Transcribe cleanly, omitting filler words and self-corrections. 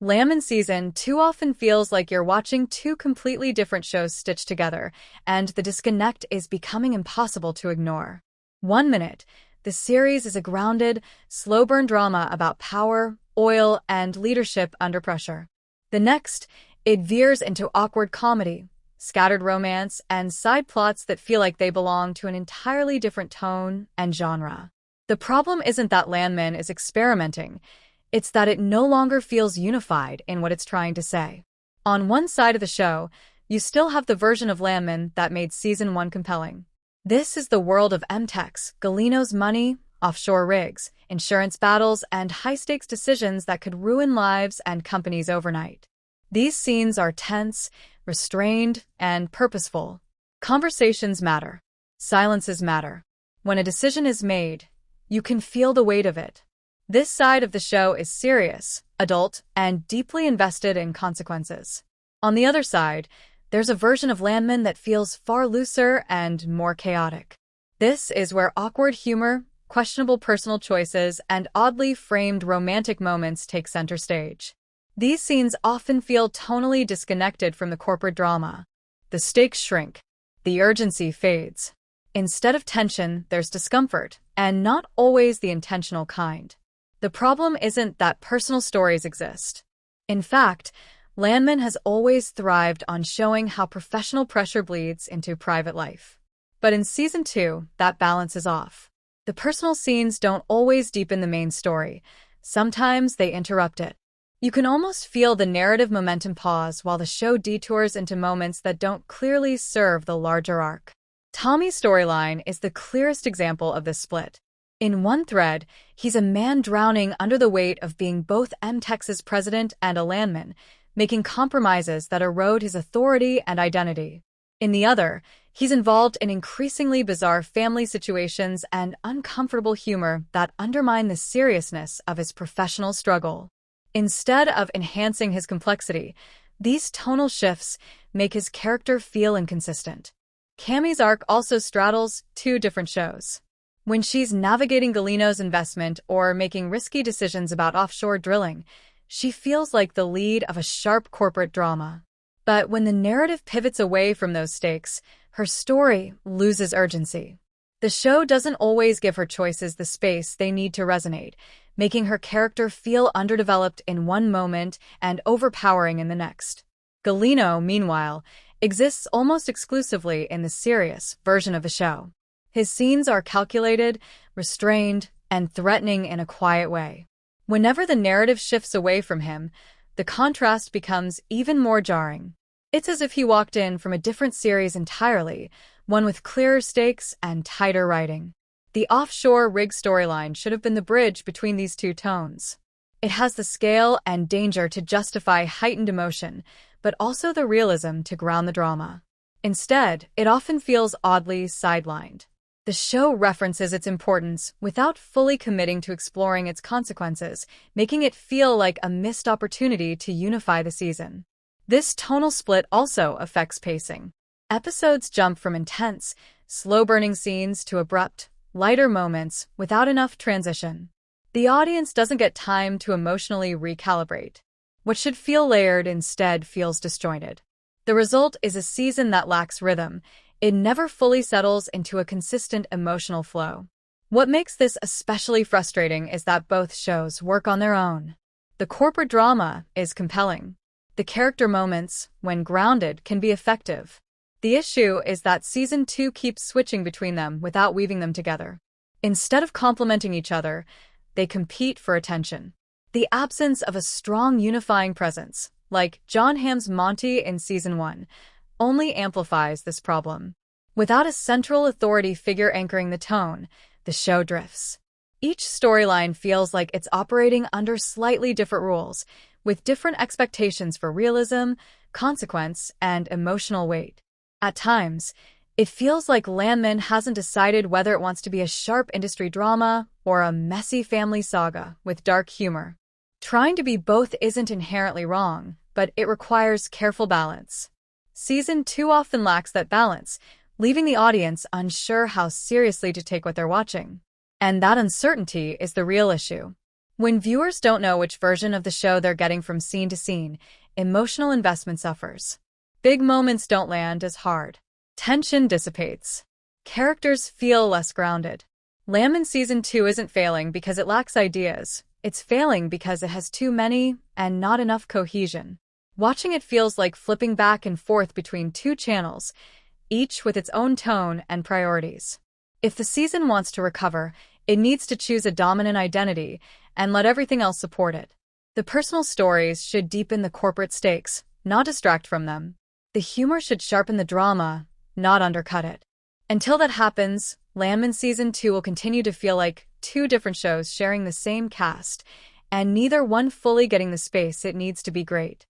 Landman season too often feels like you're watching two completely different shows stitched together, and the disconnect is becoming impossible to ignore. One minute, the series is a grounded, slow-burn drama about power, oil, and leadership under pressure. The next, it veers into awkward comedy, scattered romance, and side plots that feel like they belong to an entirely different tone and genre. The problem isn't that Landman is experimenting, it's that it no longer feels unified in what it's trying to say. On one side of the show, you still have the version of Landman that made Season 1 compelling. This is the world of M-Tex, Gallino's money, offshore rigs, insurance battles, and high-stakes decisions that could ruin lives and companies overnight. These scenes are tense, restrained, and purposeful. Conversations matter. Silences matter. When a decision is made, you can feel the weight of it. This side of the show is serious, adult, and deeply invested in consequences. On the other side, there's a version of Landman that feels far looser and more chaotic. This is where awkward humor, questionable personal choices, and oddly framed romantic moments take center stage. These scenes often feel tonally disconnected from the corporate drama. The stakes shrink. The urgency fades. Instead of tension, there's discomfort, and not always the intentional kind. The problem isn't that personal stories exist. In fact, Landman has always thrived on showing how professional pressure bleeds into private life. But in Season 2, that balance is off. The personal scenes don't always deepen the main story. Sometimes they interrupt it. You can almost feel the narrative momentum pause while the show detours into moments that don't clearly serve the larger arc. Tommy's storyline is the clearest example of this split. In one thread, he's a man drowning under the weight of being both M-Tex's president and a Landman, making compromises that erode his authority and identity. In the other, he's involved in increasingly bizarre family situations and uncomfortable humor that undermine the seriousness of his professional struggle. Instead of enhancing his complexity, these tonal shifts make his character feel inconsistent. Cammie's arc also straddles two different shows. When she's navigating Gallino's investment or making risky decisions about offshore drilling, she feels like the lead of a sharp corporate drama. But when the narrative pivots away from those stakes, her story loses urgency. The show doesn't always give her choices the space they need to resonate, making her character feel underdeveloped in one moment and overpowering in the next. Gallino, meanwhile, exists almost exclusively in the serious version of the show. His scenes are calculated, restrained, and threatening in a quiet way. Whenever the narrative shifts away from him, the contrast becomes even more jarring. It's as if he walked in from a different series entirely, one with clearer stakes and tighter writing. The offshore rig storyline should have been the bridge between these two tones. It has the scale and danger to justify heightened emotion, but also the realism to ground the drama. Instead, it often feels oddly sidelined. The show references its importance without fully committing to exploring its consequences, making it feel like a missed opportunity to unify the season. This tonal split also affects pacing. Episodes jump from intense, slow-burning scenes to abrupt, lighter moments without enough transition. The audience doesn't get time to emotionally recalibrate. What should feel layered instead feels disjointed. The result is a season that lacks rhythm. It never fully settles into a consistent emotional flow. What makes this especially frustrating is that both shows work on their own. The corporate drama is compelling. The character moments, when grounded, can be effective. The issue is that Season 2 keeps switching between them without weaving them together. Instead of complementing each other, they compete for attention. The absence of a strong unifying presence, like John Hamm's Monty in Season 1, only amplifies this problem. Without a central authority figure anchoring the tone, the show drifts. Each storyline feels like it's operating under slightly different rules, with different expectations for realism, consequence, and emotional weight. At times, it feels like Landman hasn't decided whether it wants to be a sharp industry drama or a messy family saga with dark humor. Trying to be both isn't inherently wrong, but it requires careful balance. Season 2 often lacks that balance, leaving the audience unsure how seriously to take what they're watching. And that uncertainty is the real issue. When viewers don't know which version of the show they're getting from scene to scene, emotional investment suffers. Big moments don't land as hard. Tension dissipates. Characters feel less grounded. Landman Season 2 isn't failing because it lacks ideas. It's failing because it has too many and not enough cohesion. Watching it feels like flipping back and forth between two channels, each with its own tone and priorities. If the season wants to recover, it needs to choose a dominant identity and let everything else support it. The personal stories should deepen the corporate stakes, not distract from them. The humor should sharpen the drama, not undercut it. Until that happens, Landman Season 2 will continue to feel like two different shows sharing the same cast, and neither one fully getting the space it needs to be great.